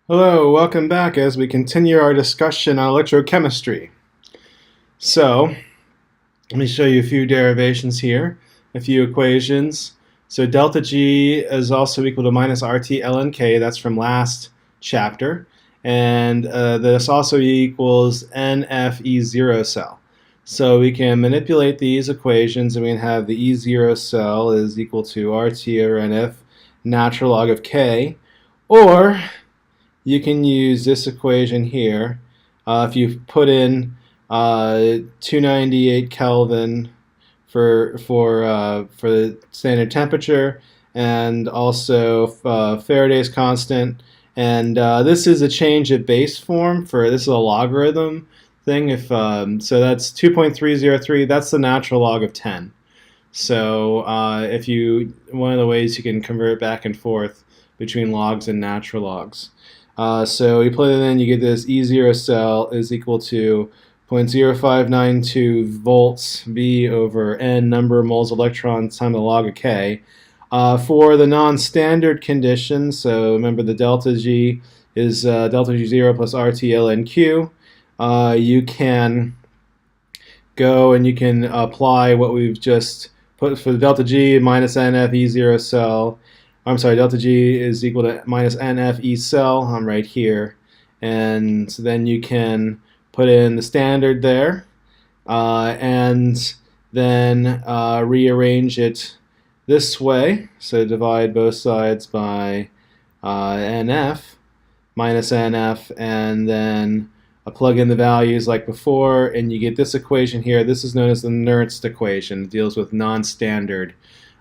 Hello, welcome back as we continue our discussion on electrochemistry. So, let me show you a few derivations here, a few equations. So delta G is also equal to minus RT ln K, that's from last chapter. And this also equals NFE0 cell. So we can manipulate these equations and we can have the E0 cell is equal to RT over NF natural log of K. Or you can use this equation here. If you put in 298 Kelvin for the standard temperature, and also Faraday's constant, and this is a change of base form for this is a logarithm thing. If so, that's 2.303. That's the natural log of 10. So if you one of the ways you can convert back and forth between logs and natural logs. So you plug it in, you get this E0 cell is equal to 0.0592 volts V over N number of moles of electrons times the log of K. For the non-standard condition, so remember the delta G is delta G0 plus RT ln Q. You can go and you can apply what we've just put for the delta G minus NF E0 cell. I'm sorry, delta G is equal to minus NF E cell. I'm right here. And so then you can put in the standard there and then rearrange it this way. So divide both sides by NF minus NF, and then plug in the values like before, and you get this equation here. This is known as the Nernst equation. It deals with non-standard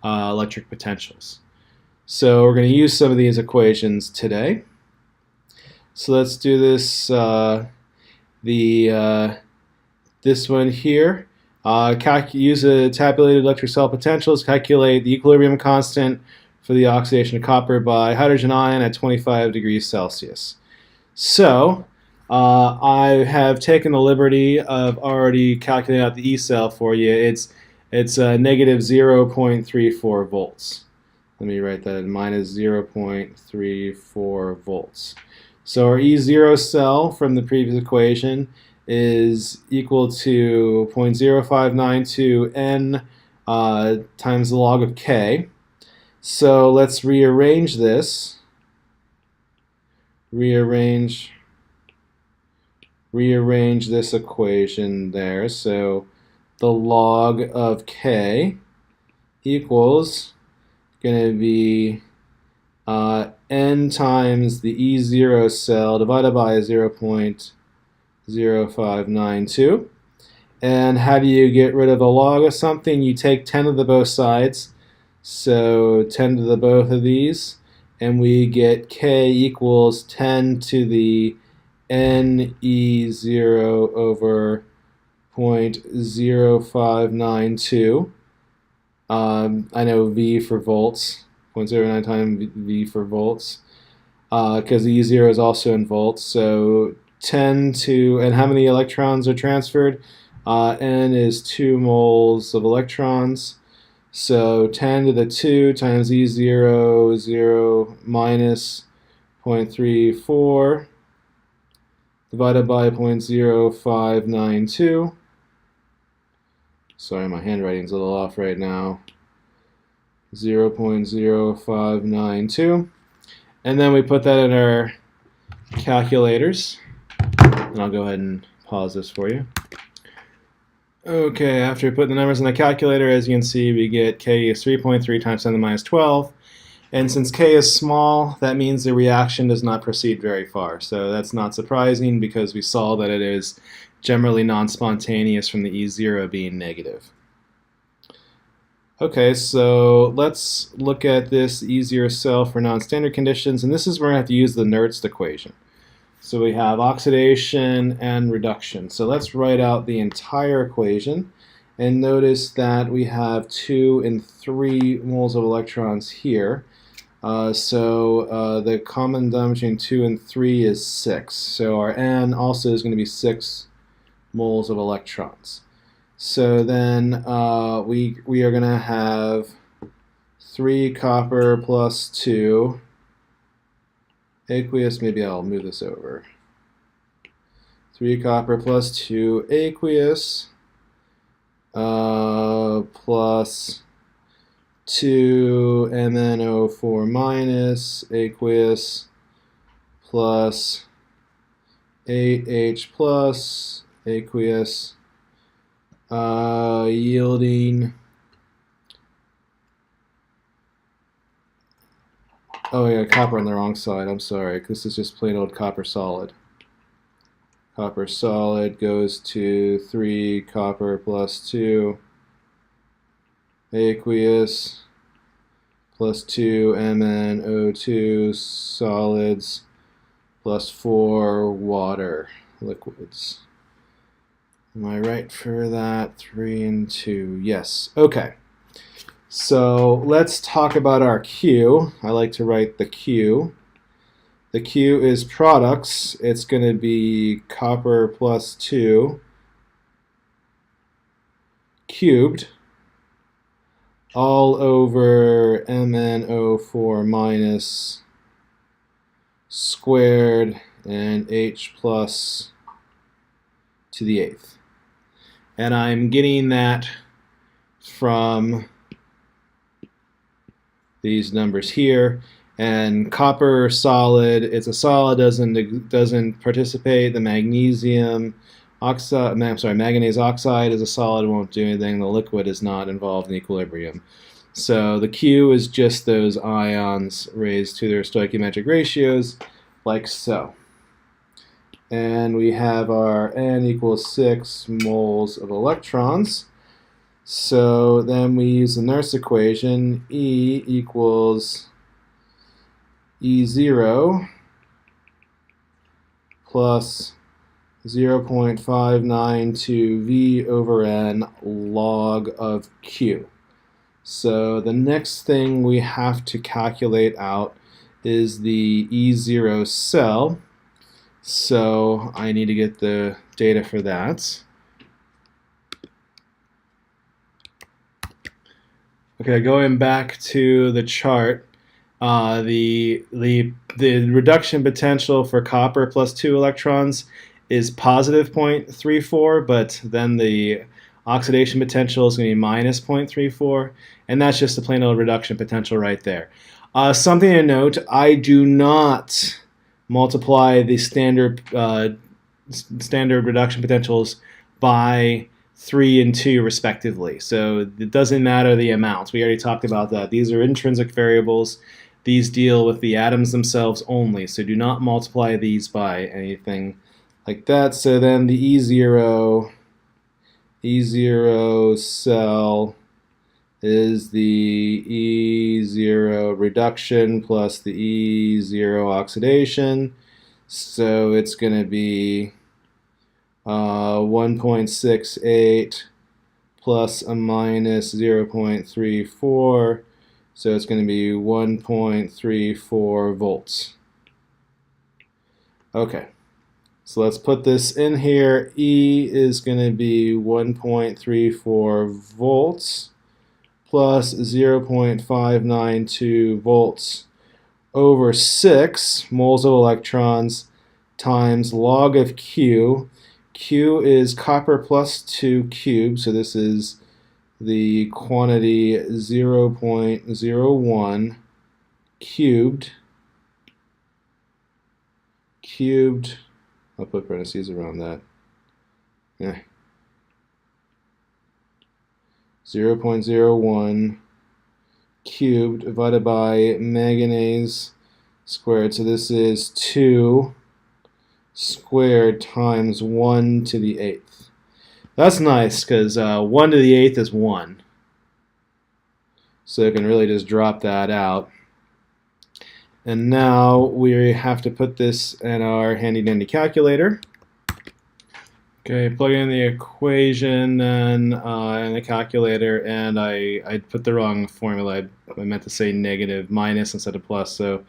electric potentials. So we're going to use some of these equations today. So let's do this. This one here. Use a tabulated electric cell potentials. Calculate the equilibrium constant for the oxidation of copper by hydrogen ion at 25 degrees Celsius. So I have taken the liberty of already calculating out the E cell for you. It's negative 0.34 volts. Let me write that in minus 0.34 volts. So our E0 cell from the previous equation is equal to 0.0592 N times the log of K. So let's rearrange this. Rearrange this equation there. So the log of K equals going to be N times the E0 cell divided by 0.0592. And how do you get rid of the log of something? You take 10 to the both sides. So 10 to the both of these. And we get K equals 10 to the NE0 over 0.0592. I know V for volts, 0.09 times V for volts, because the E0 is also in volts. So 10 to, and how many electrons are transferred? N is 2 moles of electrons. So 10 to the 2 times E0, 0 minus 0.34 divided by 0.0592. Sorry, my handwriting's a little off right now. 0.0592. And then we put that in our calculators. And I'll go ahead and pause this for you. Okay, after we put the numbers in the calculator, as you can see, we get K is 3.3 times 10 to the minus 12. And since K is small, that means the reaction does not proceed very far. So that's not surprising because we saw that it is generally non-spontaneous from the E0 being negative. Okay, so let's look at this E0 cell for non-standard conditions, and this is where we're going to have to use the Nernst equation. So we have oxidation and reduction. So let's write out the entire equation, and notice that we have 2 and 3 moles of electrons here. The common denominator between 2 and 3 is 6. So our N also is going to be 6 moles of electrons. So then we are going to have 3 copper plus 2 aqueous, maybe I'll move this over. 3 copper plus 2 aqueous plus 2 MnO4 minus aqueous plus 8H plus aqueous yielding, oh yeah, copper on the wrong side, I'm sorry, this is just plain old copper solid. Copper solid goes to 3 copper plus 2 aqueous plus 2 MnO2 solids plus 4 water liquids. Am I right for that? 3 and 2. Yes. Okay. So let's talk about our Q. I like to write the Q. The Q is products. It's going to be copper plus 2 cubed all over MnO4 minus squared and H plus to the 8th. And I'm getting that from these numbers here. And copper solid, it's a solid, doesn't participate. The magnesium oxide, manganese oxide is a solid, won't do anything. The liquid is not involved in equilibrium. So the Q is just those ions raised to their stoichiometric ratios, like so. And we have our N equals 6 moles of electrons. So then we use the Nernst equation, E equals E0 plus 0.592 V over N log of Q. So the next thing we have to calculate out is the E0 cell. So I need to get the data for that. Okay, going back to the chart, the reduction potential for copper plus 2 electrons is positive 0.34, but then the oxidation potential is going to be minus 0.34, and that's just the plain old reduction potential right there. Something to note, I do not multiply the standard reduction potentials by 3 and 2 respectively. So it doesn't matter the amounts. We already talked about that. These are intrinsic variables. These deal with the atoms themselves only. So do not multiply these by anything like that. So then the E0 cell is the E0 reduction plus the E0 oxidation. So it's going to be 1.68 plus a minus 0.34, so it's going to be 1.34 volts. Okay, so let's put this in here. E is going to be 1.34 volts plus 0.592 volts over 6 moles of electrons times log of Q. Q is copper plus 2 cubed, so this is the quantity 0.01 cubed. I'll put parentheses around that. 0.01 cubed divided by manganese squared, so this is 2 squared times 1 to the 8th. That's nice because 1 to the 8th is 1. So you can really just drop that out. And now we have to put this in our handy dandy calculator. Okay, plug in the equation and in the calculator, and I put the wrong formula. I meant to say negative minus instead of plus, so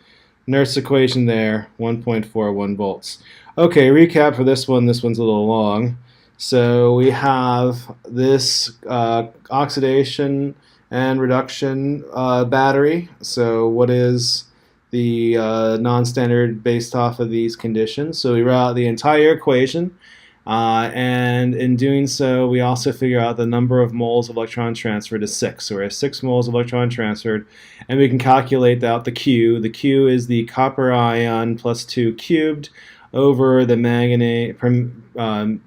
Nernst equation there, 1.41 volts. Okay, recap for this one. This one's a little long. So we have this oxidation and reduction battery. So what is non-standard based off of these conditions. So we write out the entire equation, and in doing so, we also figure out the number of moles of electron transferred is 6. So we have 6 moles of electron transferred, and we can calculate out the Q. The Q is the copper ion plus 2 cubed over the manganate, MnO4,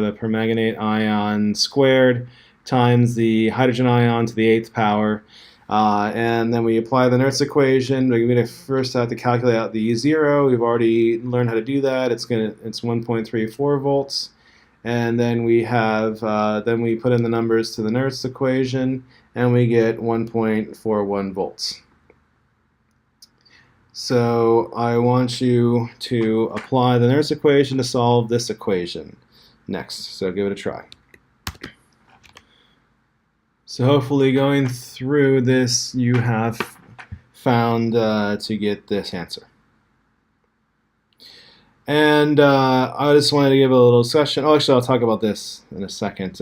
the permanganate ion squared, times the hydrogen ion to the 8th power. And then we apply the Nernst equation. We're going to first have to calculate out the E0. We've already learned how to do that. It's 1.34 volts. And then we have then we put in the numbers to the Nernst equation, and we get 1.41 volts. So I want you to apply the Nernst equation to solve this equation next. So give it a try. So hopefully going through this, you have found to get this answer. And I just wanted to give a little discussion. Oh, actually, I'll talk about this in a second.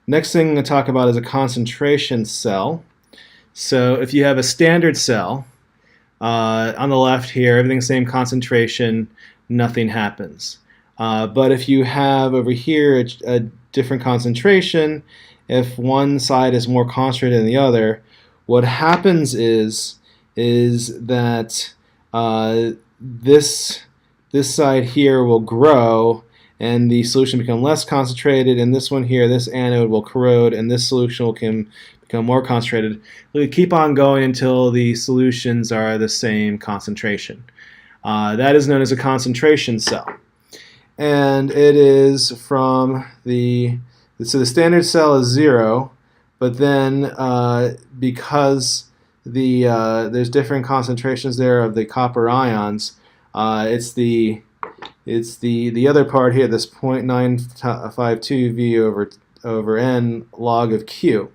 Next thing to talk about is a concentration cell. So if you have a standard cell, on the left here, everything's the same concentration, nothing happens. But if you have over here a different concentration, if one side is more concentrated than the other, what happens is that this side here will grow and the solution become less concentrated, and this one here, this anode, will corrode and this solution can become more concentrated. We keep on going until the solutions are the same concentration. That is known as a concentration cell, and it is from so the standard cell is 0, but then because there's different concentrations there of the copper ions, it's the other part here, this 0.952 V over N log of Q.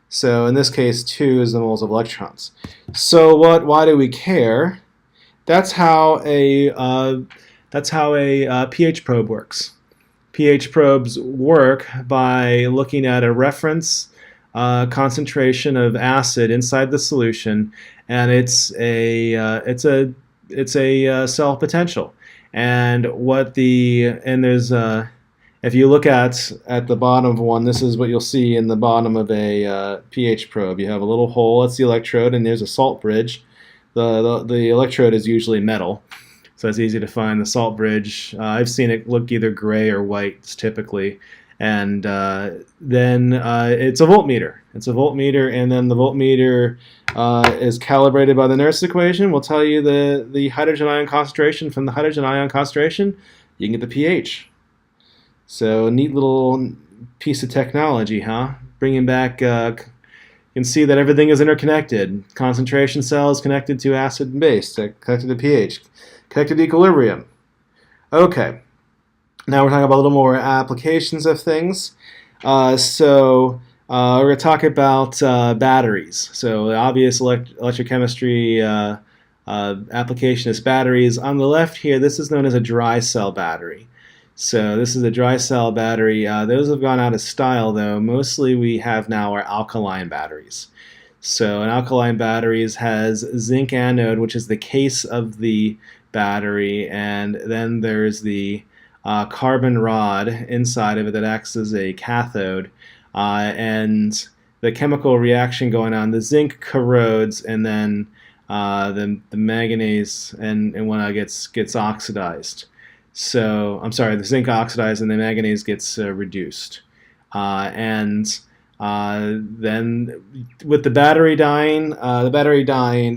So in this case, 2 is the moles of electrons. So why do we care? That's how a pH probe works. pH probes work by looking at a reference concentration of acid inside the solution, and it's a cell potential. And there's if you look at the bottom of one, this is what you'll see in the bottom of a pH probe. You have a little hole. That's the electrode, and there's a salt bridge. The electrode is usually metal, so it's easy to find the salt bridge. I've seen it look either gray or white typically. And then it's a voltmeter. It's a voltmeter, and then the voltmeter is calibrated by the Nernst equation. We'll tell you the hydrogen ion concentration. From the hydrogen ion concentration, you can get the pH. So neat little piece of technology, huh? Bringing back, you can see that everything is interconnected. Concentration cells connected to acid and base, connected to pH, connected to equilibrium. Okay. Now we're talking about a little more applications of things. We're going to talk about batteries. So the obvious electrochemistry application is batteries. On the left here, this is known as a dry cell battery. So this is a dry cell battery. Those have gone out of style, though. Mostly we have now are alkaline batteries. So an alkaline batteries has zinc anode, which is the case of the battery, and then there's the carbon rod inside of it that acts as a cathode, and the chemical reaction going on, the zinc corrodes, and then the manganese and when it gets oxidized. So I'm sorry, the zinc oxidized and the manganese gets reduced, and then with the battery dying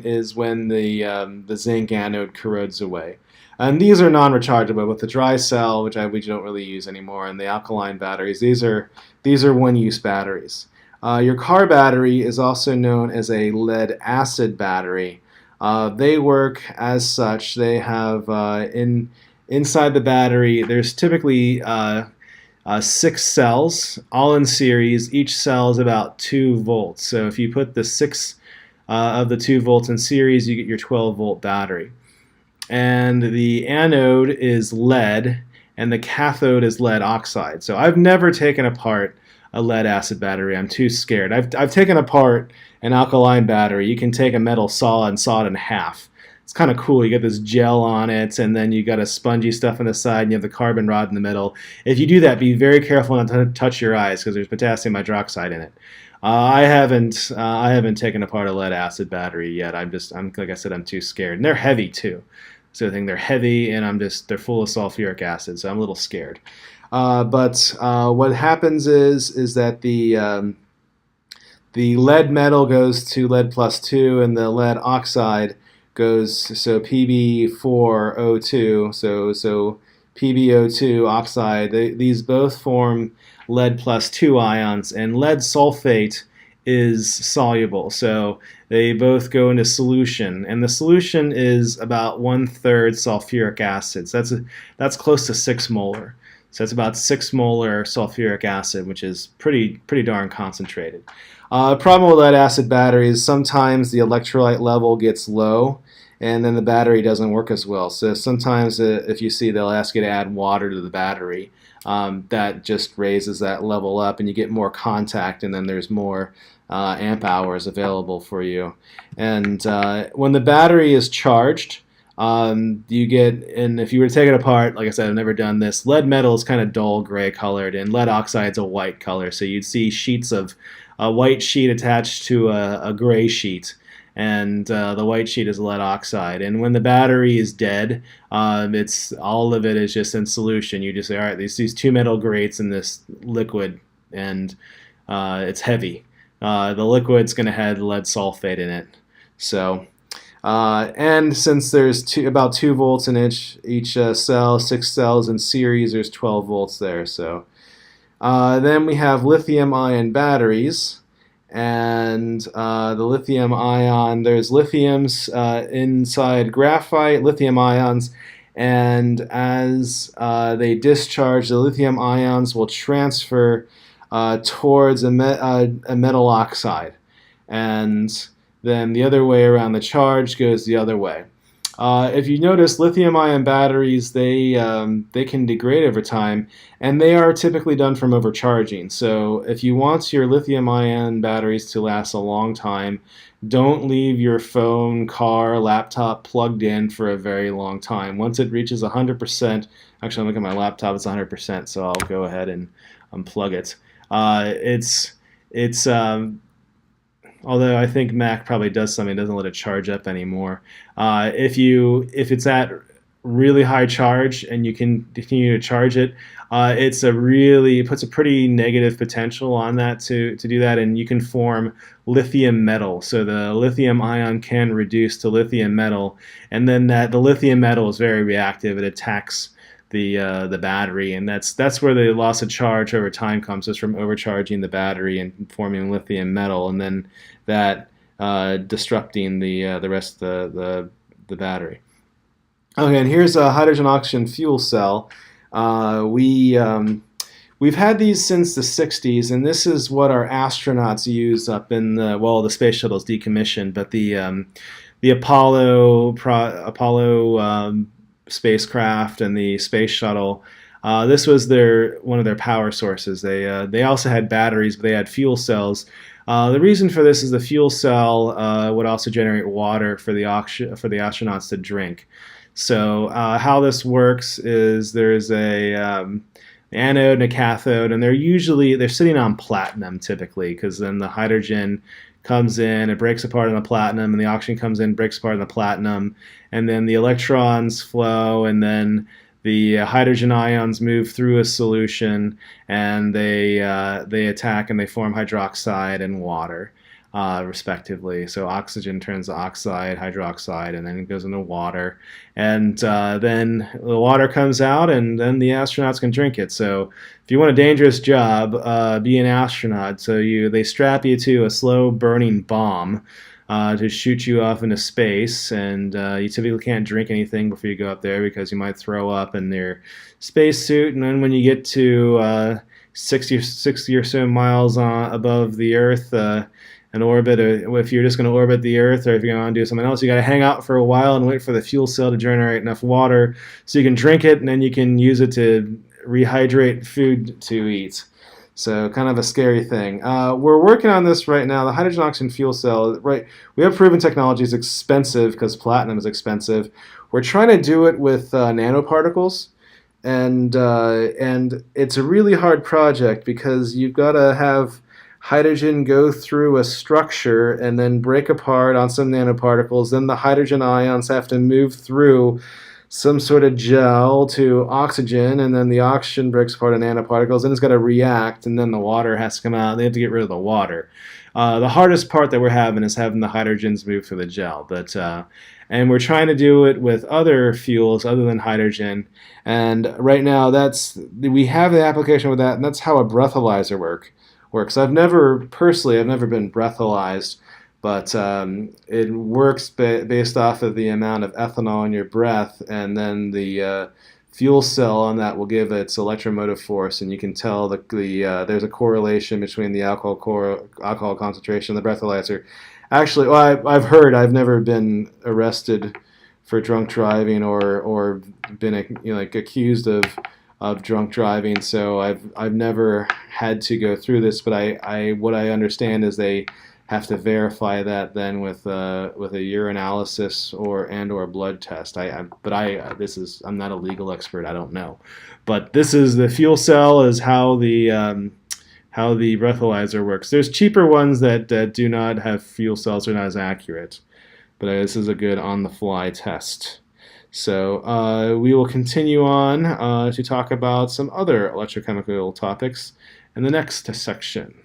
is when the zinc anode corrodes away. And these are non-rechargeable. With the dry cell, which we don't really use anymore, and the alkaline batteries, these are one-use batteries. Your car battery is also known as a lead-acid battery. They work as such. They have inside the battery, there's typically 6 cells, all in series. Each cell is about 2 volts. So if you put the 6 of the 2 volts in series, you get your 12-volt battery. And the anode is lead, and the cathode is lead oxide. So I've never taken apart a lead acid battery. I'm too scared. I've taken apart an alkaline battery. You can take a metal solid and saw it in half. It's kind of cool. You get this gel on it, and then you got a spongy stuff on the side, and you have the carbon rod in the middle. If you do that, be very careful not to touch your eyes because there's potassium hydroxide in it. I haven't taken apart a lead acid battery yet. I'm like I said, I'm too scared, and they're heavy too. So I think they're heavy, and they're full of sulfuric acid, so I'm a little scared. But what happens is that the lead metal goes to lead plus 2, and the lead oxide goes, so Pb4O2, so PbO2 oxide, these both form lead plus 2 ions, and lead sulfate is soluble, so they both go into solution, and the solution is about 1/3 sulfuric acid, so that's close to 6 molar. So it's about 6 molar sulfuric acid, which is pretty darn concentrated. Problem with lead acid batteries, sometimes the electrolyte level gets low, and then the battery doesn't work as well. So sometimes if you see, they'll ask you to add water to the battery. That just raises that level up, and you get more contact, and then there's more amp hours available for you. And when the battery is charged, you get, and if you were to take it apart, like I said, I've never done this, lead metal is kind of dull gray colored, and lead oxide's a white color. So you'd see sheets of a white sheet attached to a gray sheet, and the white sheet is lead oxide. And when the battery is dead, it's all of it is just in solution. You just say, all right, these two metal grates in this liquid, and it's heavy. The liquid's going to have lead sulfate in it. So, and since there's about 2 volts in each cell, 6 cells in series, there's 12 volts there. So then we have lithium-ion batteries. And the lithium ion, there's lithiums inside graphite, lithium ions, and as they discharge, the lithium ions will transfer towards a metal oxide, and then the other way around, the charge goes the other way. If you notice, lithium-ion batteries, they can degrade over time, and they are typically done from overcharging. So if you want your lithium-ion batteries to last a long time, don't leave your phone, car, laptop plugged in for a very long time. Once it reaches 100%, actually I'm looking at my laptop, it's 100%, so I'll go ahead and unplug it. Although I think Mac probably does something, it doesn't let it charge up anymore. If it's at really high charge and you can continue to charge it, it puts a pretty negative potential on that to do that, and you can form lithium metal. So the lithium ion can reduce to lithium metal, and then the lithium metal is very reactive. It attacks the battery, and that's where the loss of charge over time comes, is from overcharging the battery and forming lithium metal, and then that disrupting the rest of the battery. Okay, and here's a hydrogen oxygen fuel cell. We've had these since the 60s, and this is what our astronauts use up in the space shuttle's decommissioned, but the Apollo spacecraft and the space shuttle, this was one of their power sources. They also had batteries, but they had fuel cells. The reason for this is the fuel cell would also generate water for the astronauts to drink. So how this works is there's a anode and a cathode, and they're sitting on platinum typically, because then the hydrogen comes in, it breaks apart on the platinum, and the oxygen comes in, breaks apart on the platinum, and then the electrons flow, and then the hydrogen ions move through a solution, and they attack and they form hydroxide and water, respectively. So oxygen turns to oxide, hydroxide, and then it goes into water, and then the water comes out, and then the astronauts can drink it. So if you want a dangerous job, be an astronaut. So they strap you to a slow burning bomb to shoot you off into space, and you typically can't drink anything before you go up there because you might throw up in your spacesuit. And then when you get to 60 or so miles above the Earth, an orbit, or if you're just going to orbit the Earth, or if you're going to do something else, you got to hang out for a while and wait for the fuel cell to generate enough water so you can drink it, and then you can use it to rehydrate food to eat. So kind of a scary thing. We're working on this right now. The hydrogen oxygen fuel cell, right? We have proven technology is expensive because platinum is expensive. We're trying to do it with nanoparticles, and it's a really hard project because you've got to have hydrogen go through a structure and then break apart on some nanoparticles. Then the hydrogen ions have to move through some sort of gel to oxygen, and then the oxygen breaks apart in nanoparticles, and it's got to react, and then the water has to come out. They have to get rid of the water. The hardest part that we're having is having the hydrogens move through the gel, and we're trying to do it with other fuels other than hydrogen. And right now, we have the application with that, and that's how a breathalyzer works. I've never been breathalyzed, but it works based off of the amount of ethanol in your breath, and then the fuel cell on that will give its electromotive force, and you can tell there's a correlation between the alcohol concentration of the breathalyzer. Actually, well, I've heard. I've never been arrested for drunk driving or been accused of drunk driving, so I've never had to go through this. But what I understand is they have to verify that then with a urinalysis or blood test. I'm not a legal expert. I don't know, but this is the fuel cell is how the breathalyzer works. There's cheaper ones that do not have fuel cells, are not as accurate, but this is a good on-the-fly test. So we will continue on to talk about some other electrochemical topics in the next section.